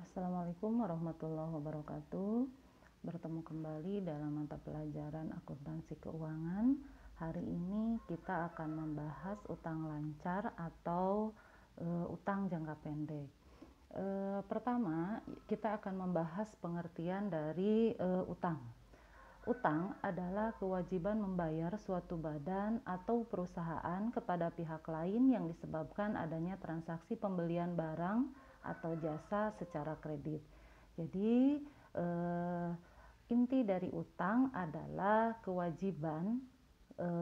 Assalamualaikum warahmatullahi wabarakatuh. Bertemu kembali dalam mata pelajaran akuntansi keuangan. Hari ini kita akan membahas utang lancar atau utang jangka pendek. Pertama, kita akan membahas pengertian dari utang. Utang adalah kewajiban membayar suatu badan atau perusahaan kepada pihak lain yang disebabkan adanya transaksi pembelian barang atau jasa secara kredit. Jadi inti dari utang adalah kewajiban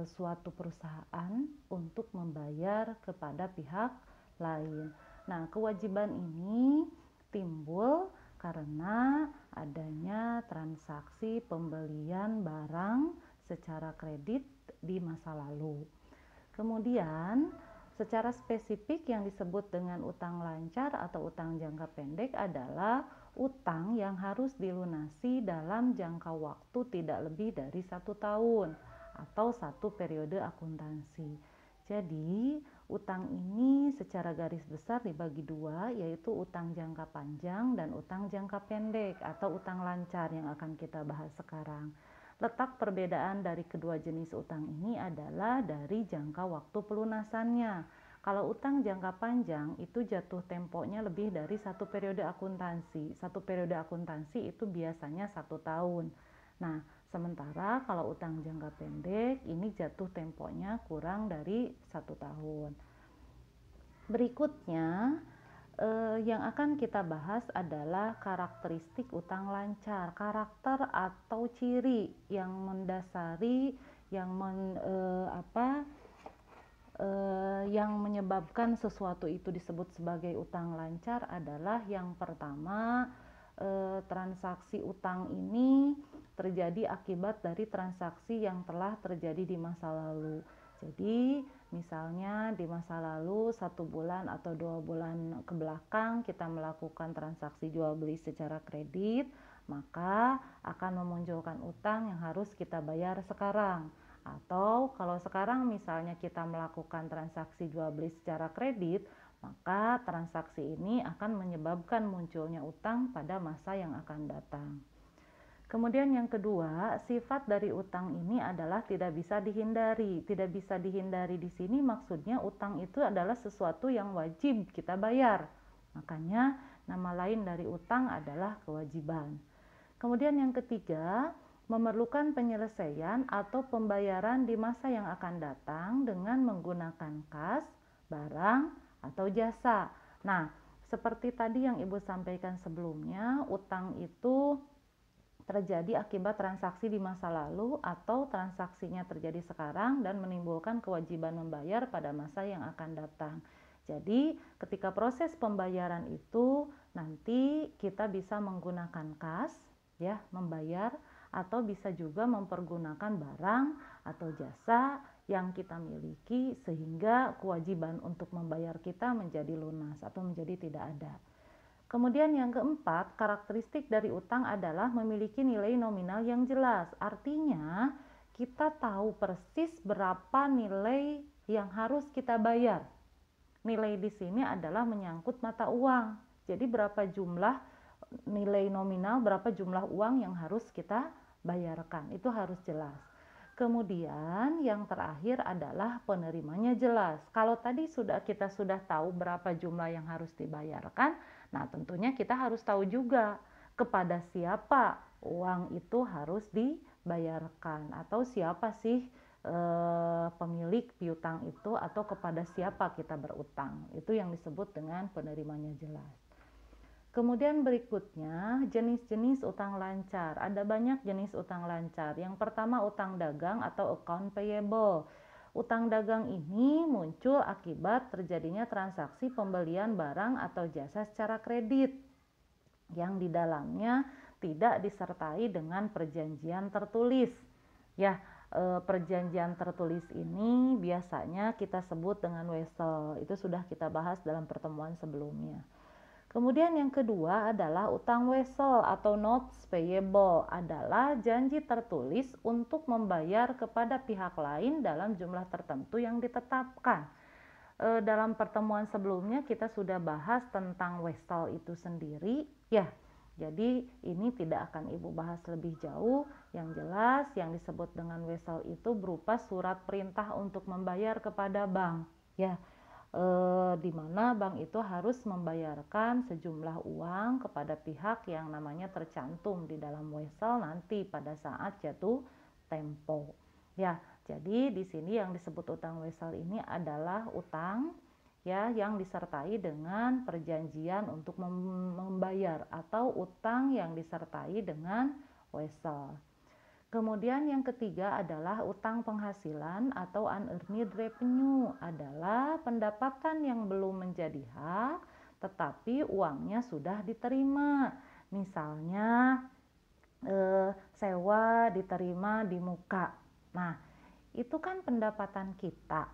suatu perusahaan untuk membayar kepada pihak lain. Nah, kewajiban ini timbul karena adanya transaksi pembelian barang secara kredit di masa lalu. Kemudian, secara spesifik yang disebut dengan utang lancar atau utang jangka pendek adalah utang yang harus dilunasi dalam jangka waktu tidak lebih dari 1 tahun atau 1 periode akuntansi. Jadi, utang ini secara garis besar dibagi dua, yaitu utang jangka panjang dan utang jangka pendek atau utang lancar yang akan kita bahas sekarang. Letak perbedaan dari kedua jenis utang ini adalah dari jangka waktu pelunasannya. Kalau utang jangka panjang itu jatuh temponya lebih dari 1 periode akuntansi. 1 periode akuntansi itu biasanya 1 tahun. Nah, sementara kalau utang jangka pendek ini jatuh temponya kurang dari 1 tahun. Berikutnya yang akan kita bahas adalah karakteristik utang lancar. Karakter atau ciri yang mendasari yang menyebabkan sesuatu itu disebut sebagai utang lancar adalah yang pertama, transaksi utang ini terjadi akibat dari transaksi yang telah terjadi di masa lalu. Jadi misalnya di masa lalu 1 bulan atau 2 bulan ke belakang kita melakukan transaksi jual beli secara kredit, maka akan memunculkan utang yang harus kita bayar sekarang. Atau kalau sekarang misalnya kita melakukan transaksi jual beli secara kredit, maka transaksi ini akan menyebabkan munculnya utang pada masa yang akan datang. Kemudian yang kedua, sifat dari utang ini adalah tidak bisa dihindari. Tidak bisa dihindari di sini maksudnya utang itu adalah sesuatu yang wajib kita bayar. Makanya nama lain dari utang adalah kewajiban. Kemudian yang ketiga, memerlukan penyelesaian atau pembayaran di masa yang akan datang dengan menggunakan kas, barang, atau jasa. Nah, seperti tadi yang Ibu sampaikan sebelumnya, utang itu terjadi akibat transaksi di masa lalu atau transaksinya terjadi sekarang dan menimbulkan kewajiban membayar pada masa yang akan datang. Jadi, ketika proses pembayaran itu nanti kita bisa menggunakan kas, ya, membayar, atau bisa juga mempergunakan barang atau jasa yang kita miliki sehingga kewajiban untuk membayar kita menjadi lunas atau menjadi tidak ada. Kemudian yang keempat, karakteristik dari utang adalah memiliki nilai nominal yang jelas. Artinya, kita tahu persis berapa nilai yang harus kita bayar. Nilai di sini adalah menyangkut mata uang. Jadi berapa jumlah nilai nominal, berapa jumlah uang yang harus kita bayarkan. Itu harus jelas. Kemudian yang terakhir adalah penerimanya jelas. Kalau tadi kita sudah tahu berapa jumlah yang harus dibayarkan, nah tentunya kita harus tahu juga kepada siapa uang itu harus dibayarkan atau siapa sih pemilik piutang itu atau kepada siapa kita berutang. Itu yang disebut dengan penerimanya jelas. Kemudian berikutnya jenis-jenis utang lancar. Ada banyak jenis utang lancar. Yang pertama utang dagang atau account payable. Utang dagang ini muncul akibat terjadinya transaksi pembelian barang atau jasa secara kredit yang di dalamnya tidak disertai dengan perjanjian tertulis. Ya, perjanjian tertulis ini biasanya kita sebut dengan wesel. Itu sudah kita bahas dalam pertemuan sebelumnya. Kemudian yang kedua adalah utang wesel atau notes payable, adalah janji tertulis untuk membayar kepada pihak lain dalam jumlah tertentu yang ditetapkan. dalam pertemuan sebelumnya kita sudah bahas tentang wesel itu sendiri ya. Jadi ini tidak akan Ibu bahas lebih jauh. Yang jelas yang disebut dengan wesel itu berupa surat perintah untuk membayar kepada bank ya. Di mana bank itu harus membayarkan sejumlah uang kepada pihak yang namanya tercantum di dalam wesel nanti pada saat jatuh tempo. Ya, jadi di sini yang disebut utang wesel ini adalah utang ya yang disertai dengan perjanjian untuk membayar atau utang yang disertai dengan wesel. Kemudian yang ketiga adalah utang penghasilan atau unearned revenue, adalah pendapatan yang belum menjadi hak tetapi uangnya sudah diterima. Misalnya sewa diterima di muka. Nah, itu kan pendapatan kita.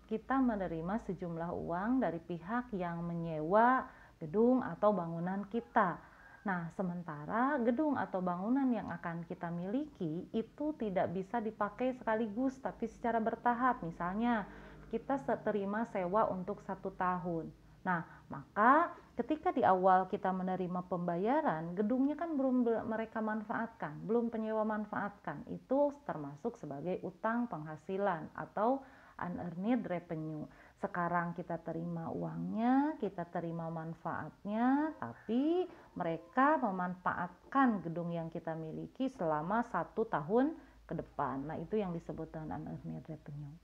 Kita menerima sejumlah uang dari pihak yang menyewa gedung atau bangunan kita. Nah, sementara gedung atau bangunan yang akan kita miliki itu tidak bisa dipakai sekaligus, tapi secara bertahap. Misalnya, kita terima sewa untuk 1 tahun. Nah, maka ketika di awal kita menerima pembayaran, gedungnya kan belum mereka manfaatkan, belum penyewa manfaatkan. Itu termasuk sebagai utang penghasilan atau unearned revenue. Sekarang kita terima uangnya, kita terima manfaatnya, tapi mereka memanfaatkan gedung yang kita miliki selama 1 tahun ke depan. Nah, itu yang disebut dengan unearned revenue.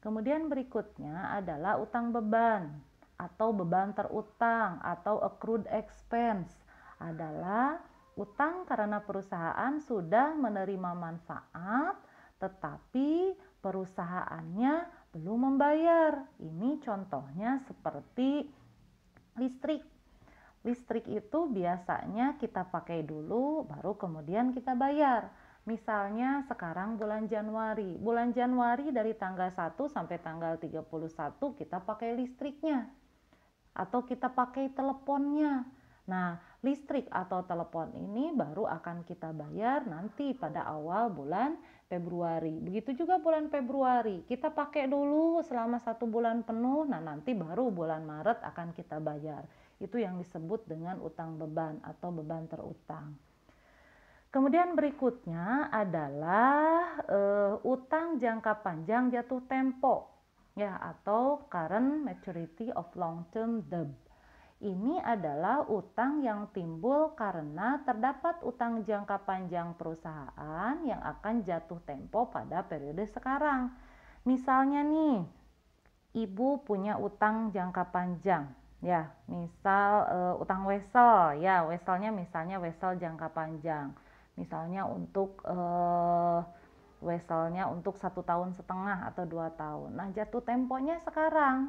Kemudian berikutnya adalah utang beban atau beban terutang atau accrued expense, adalah utang karena perusahaan sudah menerima manfaat tetapi perusahaannya belum membayar. Ini contohnya seperti listrik. Listrik itu biasanya kita pakai dulu baru kemudian kita bayar. Misalnya sekarang bulan Januari. Bulan Januari dari tanggal 1 sampai tanggal 31 kita pakai listriknya atau kita pakai teleponnya. Nah, listrik atau telepon ini baru akan kita bayar nanti pada awal bulan Februari. Begitu juga bulan Februari, kita pakai dulu selama 1 bulan penuh, nah nanti baru bulan Maret akan kita bayar. Itu yang disebut dengan utang beban atau beban terutang. Kemudian berikutnya adalah utang jangka panjang jatuh tempo ya, atau current maturity of long term debt. Ini adalah utang yang timbul karena terdapat utang jangka panjang perusahaan yang akan jatuh tempo pada periode sekarang. Misalnya nih, Ibu punya utang jangka panjang ya, misal utang wesel ya, weselnya misalnya wesel jangka panjang. Misalnya untuk weselnya untuk 1,5 tahun atau 2 tahun. Nah, jatuh temponya sekarang.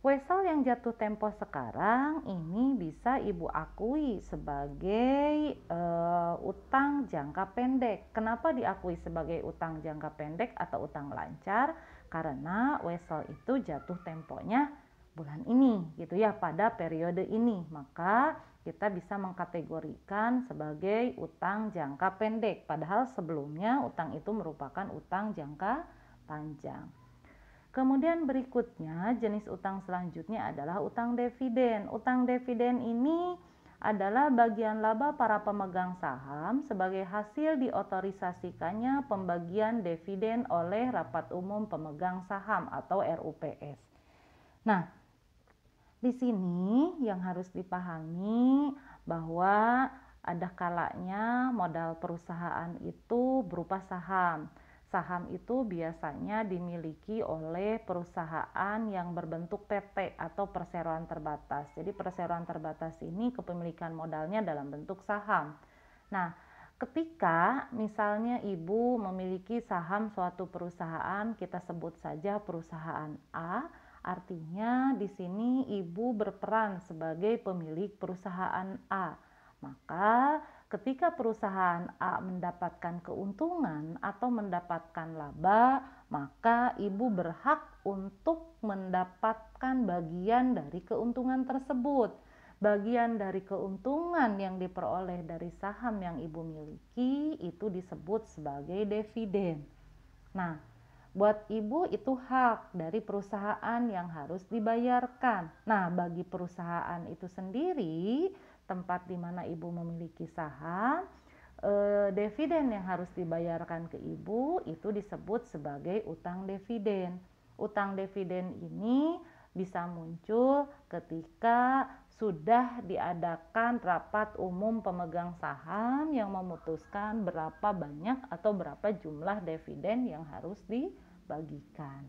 Wesel yang jatuh tempo sekarang ini bisa Ibu akui sebagai utang jangka pendek. Kenapa diakui sebagai utang jangka pendek atau utang lancar? Karena wesel itu jatuh temponya bulan ini gitu ya, pada periode ini. Maka kita bisa mengkategorikan sebagai utang jangka pendek. Padahal sebelumnya utang itu merupakan utang jangka panjang. Kemudian berikutnya jenis utang selanjutnya adalah utang dividen. Utang dividen ini adalah bagian laba para pemegang saham sebagai hasil diotorisasikannya pembagian dividen oleh Rapat Umum Pemegang Saham atau RUPS. Nah, di sini yang harus dipahami bahwa ada kalanya modal perusahaan itu berupa saham. Saham itu biasanya dimiliki oleh perusahaan yang berbentuk PT atau perseroan terbatas. Jadi perseroan terbatas ini kepemilikan modalnya dalam bentuk saham. Nah, ketika misalnya Ibu memiliki saham suatu perusahaan, kita sebut saja perusahaan A, artinya di sini Ibu berperan sebagai pemilik perusahaan A. Maka ketika perusahaan A mendapatkan keuntungan atau mendapatkan laba, maka Ibu berhak untuk mendapatkan bagian dari keuntungan tersebut. Bagian dari keuntungan yang diperoleh dari saham yang Ibu miliki itu disebut sebagai dividen. Nah, Buat ibu itu hak dari perusahaan yang harus dibayarkan. Nah, bagi perusahaan itu sendiri, tempat di mana ibu memiliki saham, dividen yang harus dibayarkan ke ibu itu disebut sebagai utang dividen. Utang dividen ini bisa muncul ketika sudah diadakan rapat umum pemegang saham yang memutuskan berapa banyak atau berapa jumlah dividen yang harus dibagikan.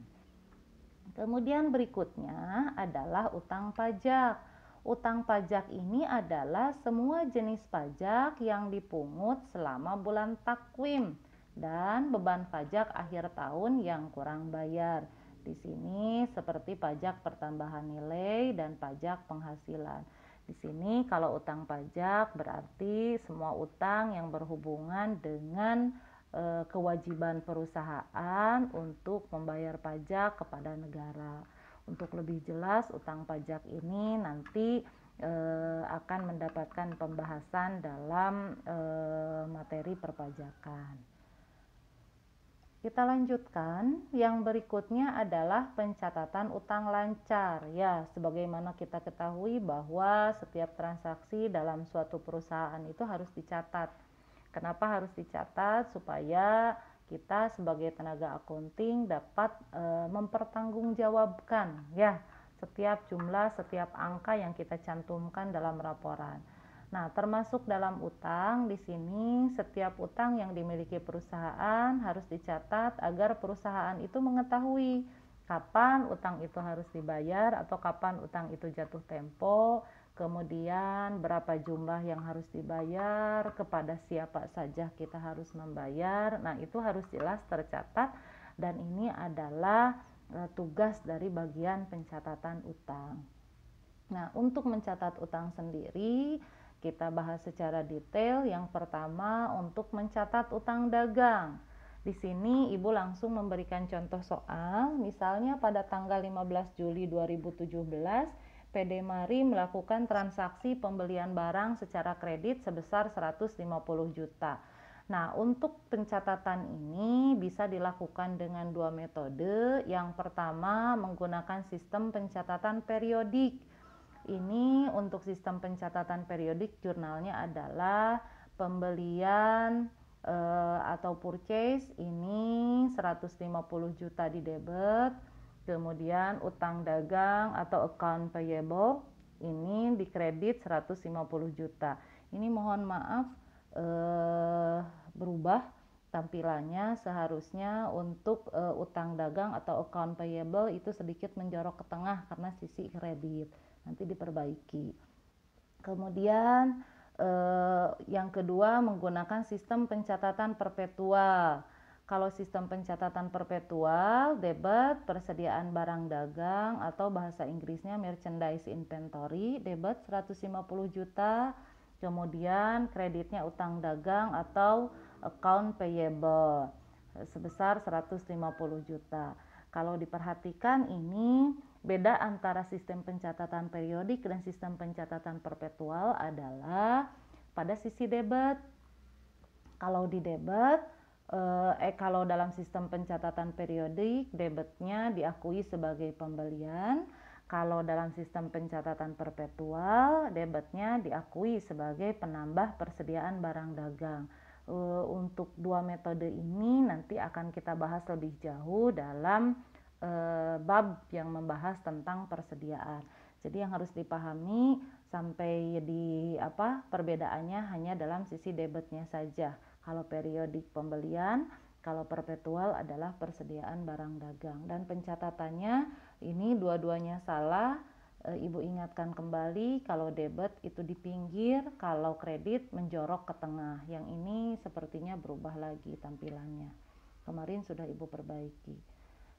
Kemudian berikutnya adalah utang pajak. Utang pajak ini adalah semua jenis pajak yang dipungut selama bulan takwim dan beban pajak akhir tahun yang kurang bayar. Di sini seperti pajak pertambahan nilai dan pajak penghasilan. Di sini kalau utang pajak berarti semua utang yang berhubungan dengan kewajiban perusahaan untuk membayar pajak kepada negara. Untuk lebih jelas utang pajak ini nanti akan mendapatkan pembahasan dalam materi perpajakan. Kita lanjutkan, yang berikutnya adalah pencatatan utang lancar. Ya, sebagaimana kita ketahui bahwa setiap transaksi dalam suatu perusahaan itu harus dicatat. Kenapa harus dicatat? Supaya kita sebagai tenaga akunting dapat mempertanggungjawabkan ya setiap jumlah, setiap angka yang kita cantumkan dalam laporan. Nah, termasuk dalam utang di sini setiap utang yang dimiliki perusahaan harus dicatat agar perusahaan itu mengetahui kapan utang itu harus dibayar atau kapan utang itu jatuh tempo, kemudian berapa jumlah yang harus dibayar, kepada siapa saja kita harus membayar. Nah, itu harus jelas tercatat dan ini adalah tugas dari bagian pencatatan utang. Nah, untuk mencatat utang sendiri kita bahas secara detail. Yang pertama untuk mencatat utang dagang. Di sini Ibu langsung memberikan contoh soal. Misalnya pada tanggal 15 Juli 2017, PD Mari melakukan transaksi pembelian barang secara kredit sebesar 150 juta. Nah, untuk pencatatan ini bisa dilakukan dengan dua metode. Yang pertama menggunakan sistem pencatatan periodik. Ini untuk sistem pencatatan periodik jurnalnya adalah pembelian atau purchase ini 150 juta di debit, kemudian utang dagang atau account payable ini di kredit 150 juta. Ini mohon maaf berubah tampilannya, seharusnya untuk utang dagang atau account payable itu sedikit menjorok ke tengah karena sisi kredit. Nanti diperbaiki. Kemudian yang kedua menggunakan sistem pencatatan perpetual. Kalau sistem pencatatan perpetual, debit persediaan barang dagang atau bahasa Inggrisnya merchandise inventory, debit 150 juta, kemudian kreditnya utang dagang atau account payable sebesar 150 juta. Kalau diperhatikan ini beda antara sistem pencatatan periodik dan sistem pencatatan perpetual adalah pada sisi debit. Kalau di debit, kalau dalam sistem pencatatan periodik, debitnya diakui sebagai pembelian. Kalau dalam sistem pencatatan perpetual, debitnya diakui sebagai penambah persediaan barang dagang. Untuk dua metode ini nanti akan kita bahas lebih jauh dalam bab yang membahas tentang persediaan. Jadi yang harus dipahami sampai di perbedaannya hanya dalam sisi debitnya saja. Kalau periodik pembelian, kalau perpetual adalah persediaan barang dagang. Dan pencatatannya ini dua-duanya salah. Ibu ingatkan kembali, kalau debit itu di pinggir, kalau kredit menjorok ke tengah. Yang ini sepertinya berubah lagi tampilannya. Kemarin sudah Ibu perbaiki.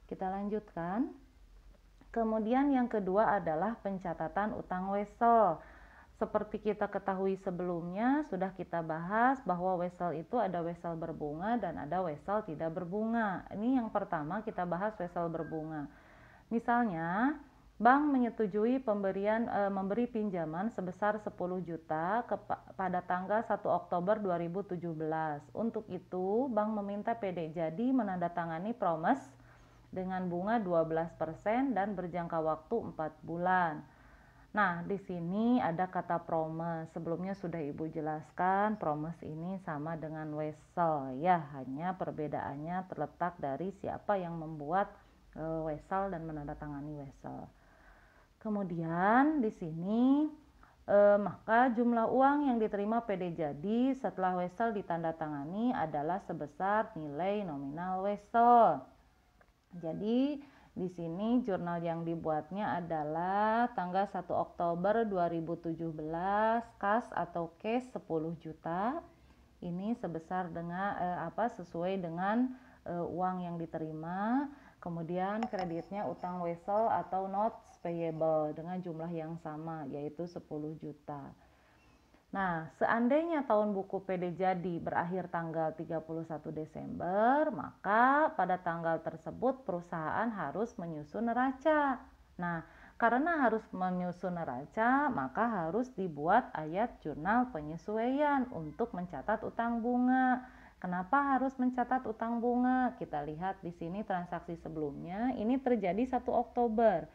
Kita lanjutkan. Kemudian yang kedua adalah pencatatan utang wesel. Seperti kita ketahui sebelumnya, sudah kita bahas bahwa wesel itu ada wesel berbunga dan ada wesel tidak berbunga. Ini yang pertama kita bahas wesel berbunga. Misalnya, bank menyetujui memberi pinjaman sebesar 10 juta pada tanggal 1 Oktober 2017. Untuk itu, bank meminta PD Jadi menandatangani promise dengan bunga 12% dan berjangka waktu 4 bulan. Nah, di sini ada kata promise. Sebelumnya sudah Ibu jelaskan, promise ini sama dengan wesel ya, hanya perbedaannya terletak dari siapa yang membuat wesel dan menandatangani wesel. Kemudian di sini maka jumlah uang yang diterima PD Jadi setelah wesel ditandatangani adalah sebesar nilai nominal wesel. Jadi di sini jurnal yang dibuatnya adalah tanggal 1 Oktober 2017, kas atau cash 10 juta. Ini sebesar dengan sesuai dengan uang yang diterima. Kemudian kreditnya utang wesel atau notes payable dengan jumlah yang sama yaitu 10 juta. Nah, seandainya tahun buku PD Jadi berakhir tanggal 31 Desember, maka pada tanggal tersebut perusahaan harus menyusun neraca. Nah, karena harus menyusun neraca, maka harus dibuat ayat jurnal penyesuaian untuk mencatat utang bunga. Kenapa harus mencatat utang bunga? Kita lihat di sini transaksi sebelumnya, ini terjadi 1 Oktober.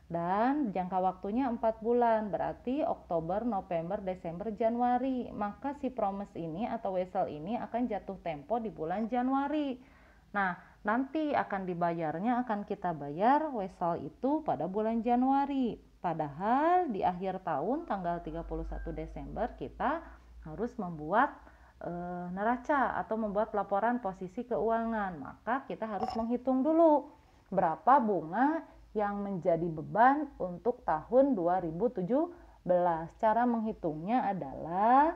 Dan jangka waktunya 4 bulan, berarti Oktober, November, Desember, Januari. Maka si promise ini atau wesel ini akan jatuh tempo di bulan Januari. Nah, nanti akan dibayarnya, akan kita bayar wesel itu pada bulan Januari. Padahal di akhir tahun tanggal 31 Desember kita harus membuat neraca atau membuat laporan posisi keuangan. Maka kita harus menghitung dulu berapa bunga yang menjadi beban untuk tahun 2017. Cara menghitungnya adalah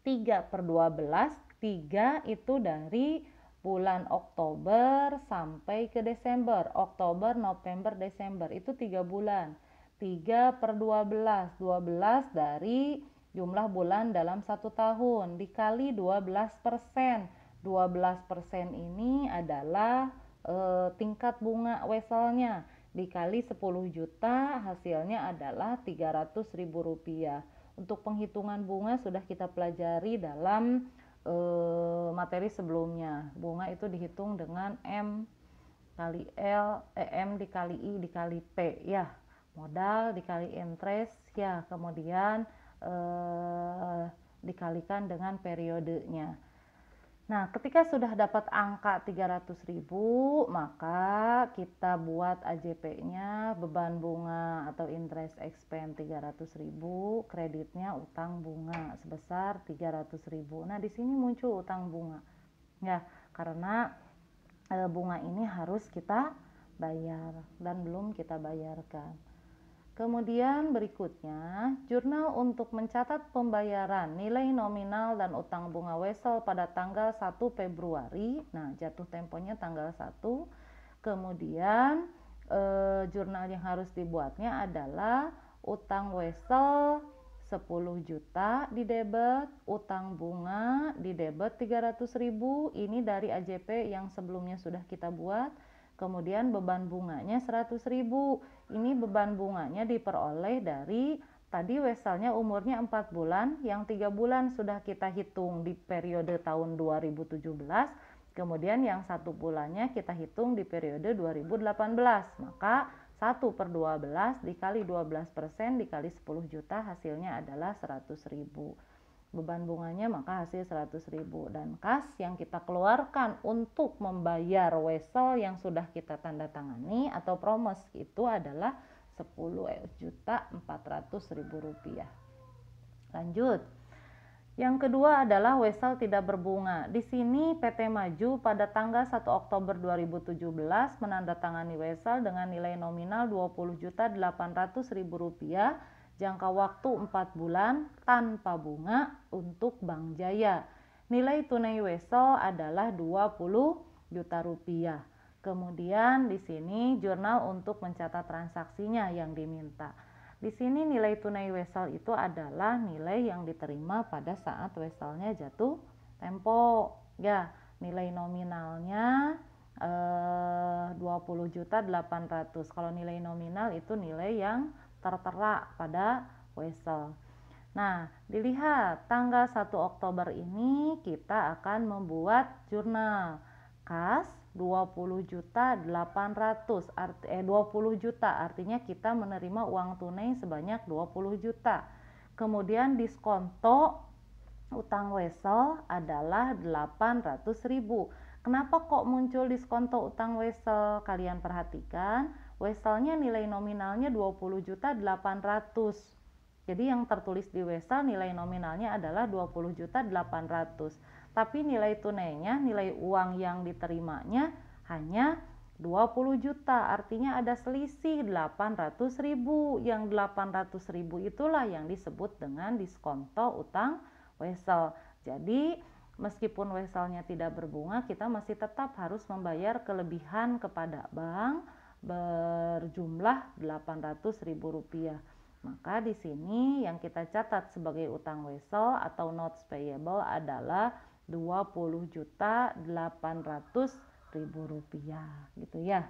3/12. 3 itu dari bulan Oktober sampai ke Desember. Oktober, November, Desember itu 3 bulan. 3/12. 12 dari jumlah bulan dalam 1 tahun dikali 12%. 12% ini adalah tingkat bunga weselnya dikali 10 juta, hasilnya adalah Rp300.000. Untuk penghitungan bunga sudah kita pelajari dalam materi sebelumnya. Bunga itu dihitung dengan M kali L, M dikali I dikali P ya, modal dikali interest ya, kemudian dikalikan dengan periodenya. Nah, ketika sudah dapat angka 300.000, maka kita buat AJP-nya beban bunga atau interest expense 300.000, kreditnya utang bunga sebesar 300.000. Nah, di sini muncul utang bunga. Ya, karena bunga ini harus kita bayar dan belum kita bayarkan. Kemudian berikutnya, jurnal untuk mencatat pembayaran nilai nominal dan utang bunga wesel pada tanggal 1 Februari. Nah, jatuh temponya tanggal 1. Kemudian jurnal yang harus dibuatnya adalah utang wesel 10 juta di debit, utang bunga di debit 300.000. Ini dari AJP yang sebelumnya sudah kita buat. Kemudian beban bunganya 100.000. Ini beban bunganya diperoleh dari tadi weselnya umurnya 4 bulan, yang 3 bulan sudah kita hitung di periode tahun 2017. Kemudian yang 1 bulannya kita hitung di periode 2018. Maka 1/12 dikali 12% dikali 10 juta hasilnya adalah 100.000. Beban bunganya maka hasil 100.000, dan kas yang kita keluarkan untuk membayar wesel yang sudah kita tanda tangani atau promise itu adalah Rp10.400.000. Lanjut. Yang kedua adalah wesel tidak berbunga. Di sini PT Maju pada tanggal 1 Oktober 2017 menandatangani wesel dengan nilai nominal Rp20.800.000, jangka waktu 4 bulan tanpa bunga untuk Bank Jaya. Nilai tunai wesel adalah Rp20 juta. Kemudian di sini jurnal untuk mencatat transaksinya yang diminta. Di sini nilai tunai wesel itu adalah nilai yang diterima pada saat weselnya jatuh tempo. Ya, nilai nominalnya 20.800.000. Kalau nilai nominal itu nilai yang tertera pada wesel. Nah, dilihat tanggal 1 Oktober ini kita akan membuat jurnal kas 20 juta, artinya kita menerima uang tunai sebanyak 20 juta. Kemudian diskonto utang wesel adalah 800.000. Kenapa kok muncul diskonto utang wesel? Kalian perhatikan, weselnya nilai nominalnya 20.800.000. Jadi yang tertulis di wesel nilai nominalnya adalah 20.800.000. Tapi nilai tunainya, nilai uang yang diterimanya hanya 20 juta. Artinya ada selisih 800.000. Yang 800.000 itulah yang disebut dengan diskonto utang wesel. Jadi meskipun weselnya tidak berbunga, kita masih tetap harus membayar kelebihan kepada bank berjumlah Rp800.000. Maka di sini yang kita catat sebagai utang wesel atau notes payable adalah Rp20.800.000 gitu ya.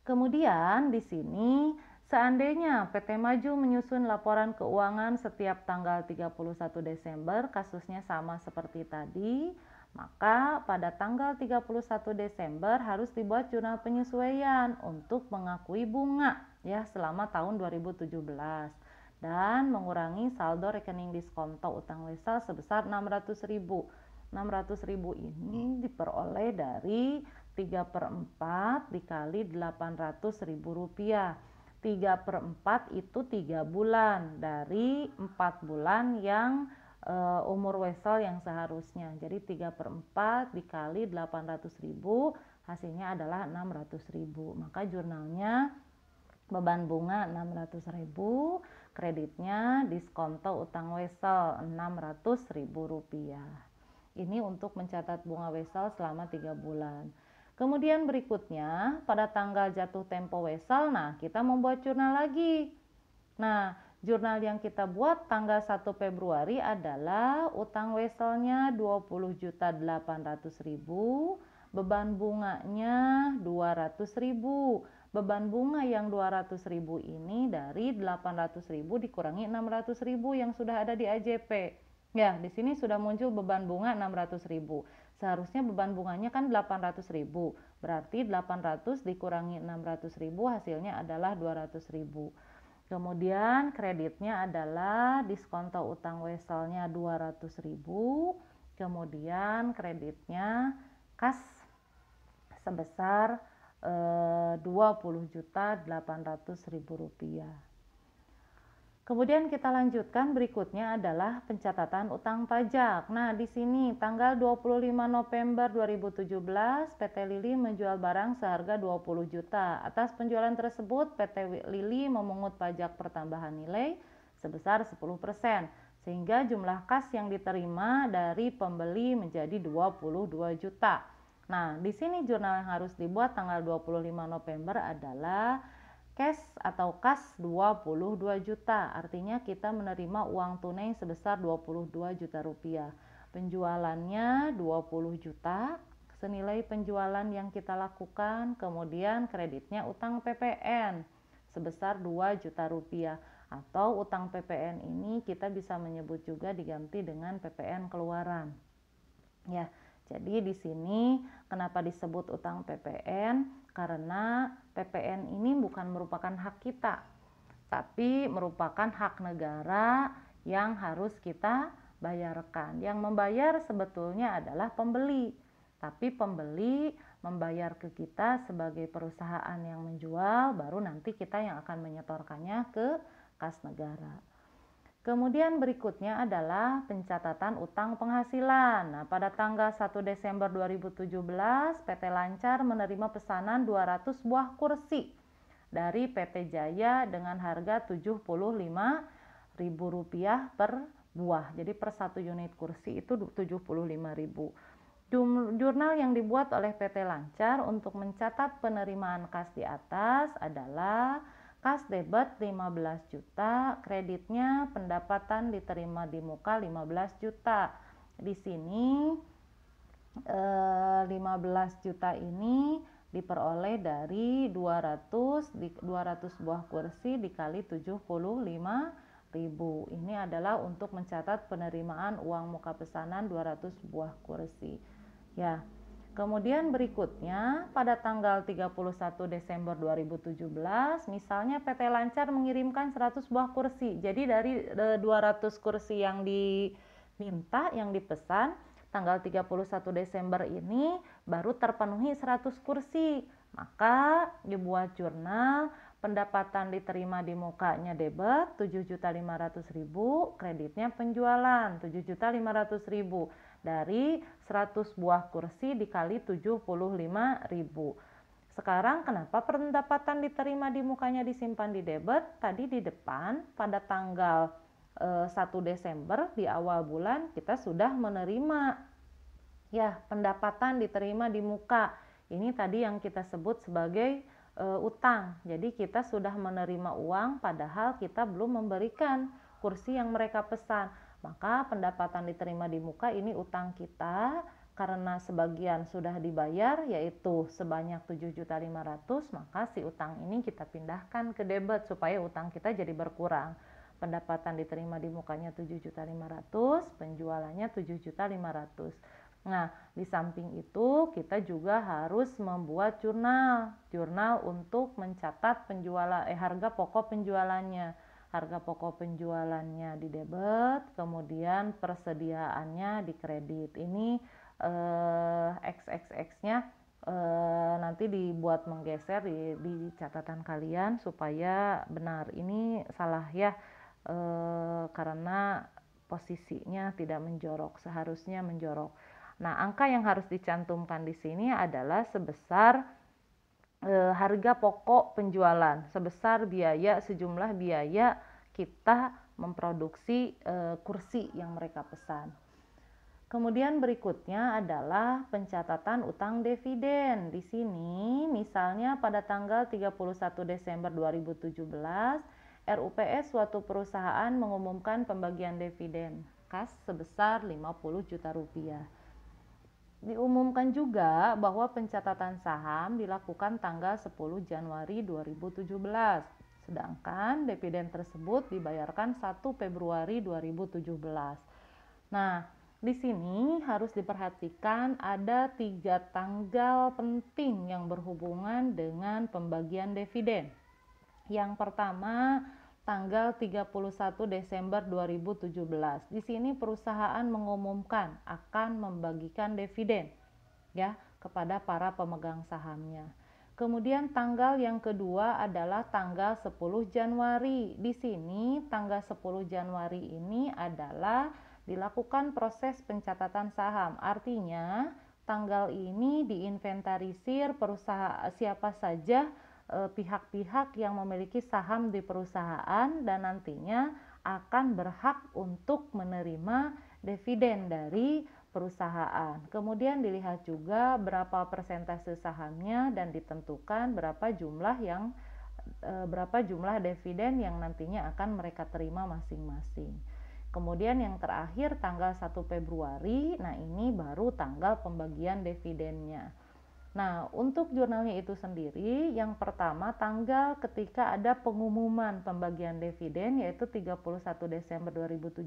Kemudian di sini seandainya PT Maju menyusun laporan keuangan setiap tanggal 31 Desember, kasusnya sama seperti tadi, maka pada tanggal 31 Desember harus dibuat jurnal penyesuaian untuk mengakui bunga ya selama tahun 2017 dan mengurangi saldo rekening diskonto utang wesel sebesar 600.000. 600.000 ini diperoleh dari 3/4 dikali Rp800.000. 3/4 itu 3 bulan dari 4 bulan yang umur wesel yang seharusnya. Jadi 3/4 dikali 800.000 hasilnya adalah 600.000. Maka jurnalnya beban bunga 600.000, kreditnya diskonto utang wesel Rp600.000. Ini untuk mencatat bunga wesel selama 3 bulan. Kemudian berikutnya pada tanggal jatuh tempo wesel, nah kita membuat jurnal lagi. Nah, jurnal yang kita buat tanggal 1 Februari adalah utang weselnya 20.800.000, beban bunganya 200.000. Beban bunga yang 200.000 ini dari 800.000 dikurangi 600.000 yang sudah ada di AJP. Ya, di sini sudah muncul beban bunga 600.000. Seharusnya beban bunganya kan 800.000. Berarti 800 dikurangi 600.000 hasilnya adalah 200.000. Kemudian kreditnya adalah diskonto utang weselnya 200.000. Kemudian kreditnya kas sebesar Rp20.800.000. Kemudian kita lanjutkan berikutnya adalah pencatatan utang pajak. Nah, di sini tanggal 25 November 2017 PT Lili menjual barang seharga 20 juta. Atas penjualan tersebut PT Lili memungut pajak pertambahan nilai sebesar 10%, sehingga jumlah kas yang diterima dari pembeli menjadi 22 juta. Nah, di sini jurnal yang harus dibuat tanggal 25 November adalah cash atau kas 22 juta, artinya kita menerima uang tunai sebesar 22 juta rupiah. Penjualannya 20 juta, senilai penjualan yang kita lakukan, kemudian kreditnya utang PPN sebesar 2 juta rupiah. Atau utang PPN ini kita bisa menyebut juga diganti dengan PPN keluaran. Ya, jadi di sini kenapa disebut utang PPN? Karena PPN ini bukan merupakan hak kita, tapi merupakan hak negara yang harus kita bayarkan. Yang membayar sebetulnya adalah pembeli, tapi pembeli membayar ke kita sebagai perusahaan yang menjual, baru nanti kita yang akan menyetorkannya ke kas negara. Kemudian berikutnya adalah pencatatan utang penghasilan. Nah, pada tanggal 1 Desember 2017, PT Lancar menerima pesanan 200 buah kursi dari PT Jaya dengan harga Rp75.000 per buah. Jadi per satu unit kursi itu Rp75.000. Jurnal yang dibuat oleh PT Lancar untuk mencatat penerimaan kas di atas adalah kas debit 15 juta, kreditnya pendapatan diterima di muka 15 juta. Di sini 15 juta ini diperoleh dari 200 buah kursi dikali 75.000. Ini adalah untuk mencatat penerimaan uang muka pesanan 200 buah kursi. Ya. Kemudian berikutnya pada tanggal 31 Desember 2017, misalnya PT Lancar mengirimkan 100 buah kursi. Jadi dari 200 kursi yang diminta, yang dipesan, tanggal 31 Desember ini baru terpenuhi 100 kursi. Maka dibuat jurnal, pendapatan diterima di mukanya debit 7.500.000, kreditnya penjualan 7.500.000. Dari 100 buah kursi dikali 75.000. Sekarang kenapa pendapatan diterima di mukanya disimpan di debit? Tadi di depan pada tanggal 1 Desember di awal bulan kita sudah menerima ya pendapatan diterima di muka. Ini tadi yang kita sebut sebagai utang. Jadi kita sudah menerima uang padahal kita belum memberikan kursi yang mereka pesan. Maka pendapatan diterima di muka ini utang kita, karena sebagian sudah dibayar yaitu sebanyak 7.500.000, maka si utang ini kita pindahkan ke debit supaya utang kita jadi berkurang. Pendapatan diterima di mukanya 7.500.000, penjualannya 7.500.000. Nah, di samping itu kita juga harus membuat jurnal untuk mencatat harga pokok penjualannya. Harga pokok penjualannya di debit, kemudian persediaannya di kredit. Ini XXX-nya nanti dibuat menggeser di catatan kalian supaya benar. Ini salah ya, karena posisinya tidak menjorok, seharusnya menjorok. Nah, angka yang harus dicantumkan di sini adalah sebesar harga pokok penjualan, sebesar sejumlah biaya kita memproduksi kursi yang mereka pesan. Kemudian berikutnya adalah pencatatan utang dividen. Di sini misalnya pada tanggal 31 Desember 2017, RUPS suatu perusahaan mengumumkan pembagian dividen kas sebesar 50 juta rupiah. Diumumkan juga bahwa pencatatan saham dilakukan tanggal 10 Januari 2017, sedangkan dividen tersebut dibayarkan 1 Februari 2017. Nah, di sini harus diperhatikan ada 3 tanggal penting yang berhubungan dengan pembagian dividen. Yang pertama, tanggal 31 Desember 2017. Di sini perusahaan mengumumkan akan membagikan dividen ya kepada para pemegang sahamnya. Kemudian tanggal yang kedua adalah tanggal 10 Januari. Di sini tanggal 10 Januari ini adalah dilakukan proses pencatatan saham. Artinya tanggal ini diinventarisir perusahaan siapa saja pihak-pihak yang memiliki saham di perusahaan dan nantinya akan berhak untuk menerima dividen dari perusahaan. Kemudian dilihat juga berapa persentase sahamnya dan ditentukan berapa jumlah dividen yang nantinya akan mereka terima masing-masing. Kemudian yang terakhir tanggal 1 Februari, nah ini baru tanggal pembagian dividennya. Nah, untuk jurnalnya itu sendiri, yang pertama tanggal ketika ada pengumuman pembagian dividen yaitu 31 Desember 2017,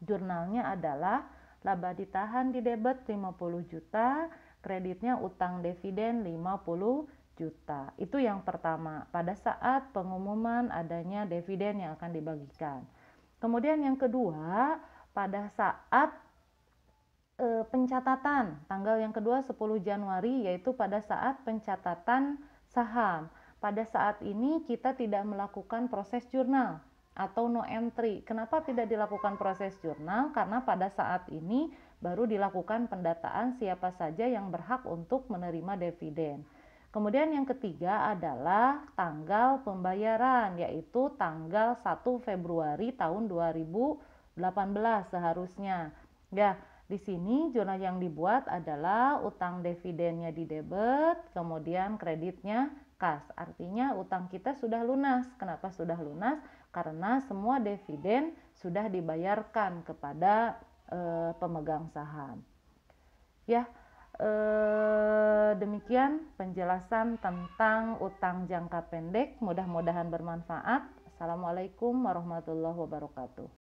jurnalnya adalah laba ditahan di debit 50 juta, kreditnya utang dividen 50 juta. Itu yang pertama, pada saat pengumuman adanya dividen yang akan dibagikan. Kemudian yang kedua, pada saat pencatatan tanggal yang kedua 10 Januari yaitu pada saat pencatatan saham. Pada saat ini kita tidak melakukan proses jurnal atau no entry. Kenapa tidak dilakukan proses jurnal? Karena pada saat ini baru dilakukan pendataan siapa saja yang berhak untuk menerima dividen. Kemudian yang ketiga adalah tanggal pembayaran yaitu tanggal 1 Februari tahun 2018 seharusnya. Ya, di sini jurnal yang dibuat adalah utang dividennya di debit, kemudian kreditnya kas. Artinya utang kita sudah lunas. Kenapa sudah lunas? Karena semua dividen sudah dibayarkan kepada pemegang saham. Ya, demikian penjelasan tentang utang jangka pendek. Mudah-mudahan bermanfaat. Assalamualaikum warahmatullahi wabarakatuh.